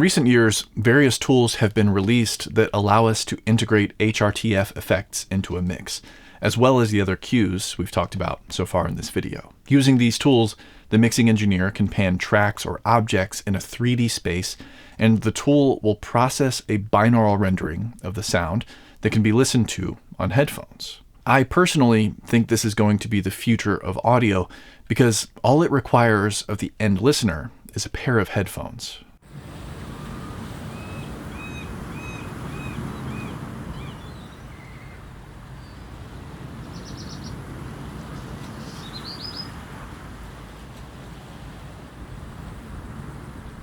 recent years, various tools have been released that allow us to integrate HRTF effects into a mix, as well as the other cues we've talked about so far in this video. Using these tools, the mixing engineer can pan tracks or objects in a 3D space, and the tool will process a binaural rendering of the sound that can be listened to on headphones. I personally think this is going to be the future of audio because all it requires of the end listener is a pair of headphones.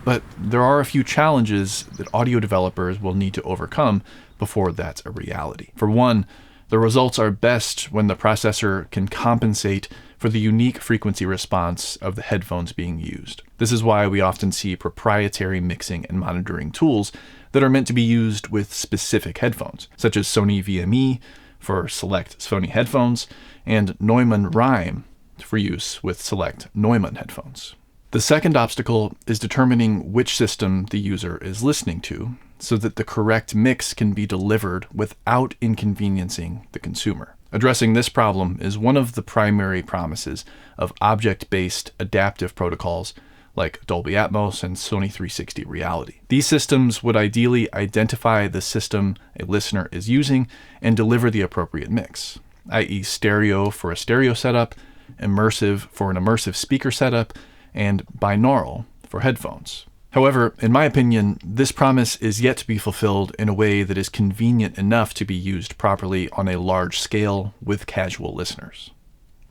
But there are a few challenges that audio developers will need to overcome before that's a reality. For one, the results are best when the processor can compensate for the unique frequency response of the headphones being used. This is why we often see proprietary mixing and monitoring tools that are meant to be used with specific headphones, such as Sony VME for select Sony headphones and Neumann Rhyme for use with select Neumann headphones. The second obstacle is determining which system the user is listening to so that the correct mix can be delivered without inconveniencing the consumer. Addressing this problem is one of the primary promises of object-based adaptive protocols like Dolby Atmos and Sony 360 Reality. These systems would ideally identify the system a listener is using and deliver the appropriate mix, i.e. stereo for a stereo setup, immersive for an immersive speaker setup, and binaural for headphones. However, in my opinion, this promise is yet to be fulfilled in a way that is convenient enough to be used properly on a large scale with casual listeners.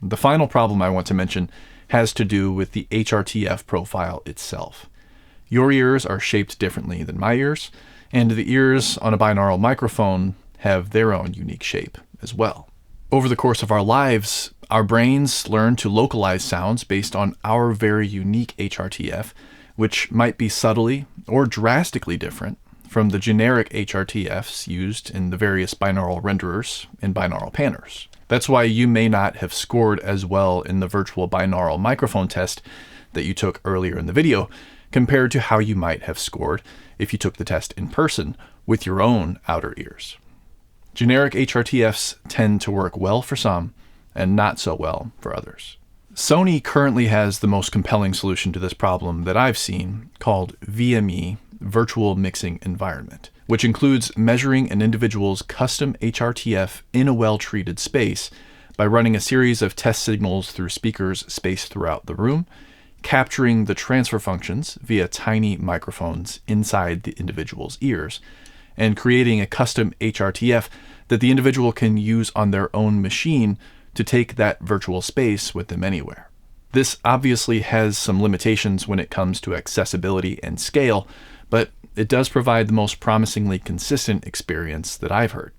The final problem I want to mention has to do with the HRTF profile itself. Your ears are shaped differently than my ears, and the ears on a binaural microphone have their own unique shape as well. Over the course of our lives, our brains learn to localize sounds based on our very unique HRTF, which might be subtly or drastically different from the generic HRTFs used in the various binaural renderers and binaural panners. That's why you may not have scored as well in the virtual binaural microphone test that you took earlier in the video, compared to how you might have scored if you took the test in person with your own outer ears. Generic HRTFs tend to work well for some and not so well for others. Sony currently has the most compelling solution to this problem that I've seen, called VME, Virtual Mixing Environment, which includes measuring an individual's custom HRTF in a well-treated space by running a series of test signals through speakers spaced throughout the room, capturing the transfer functions via tiny microphones inside the individual's ears, and creating a custom HRTF that the individual can use on their own machine to take that virtual space with them anywhere. This obviously has some limitations when it comes to accessibility and scale, but it does provide the most promisingly consistent experience that I've heard.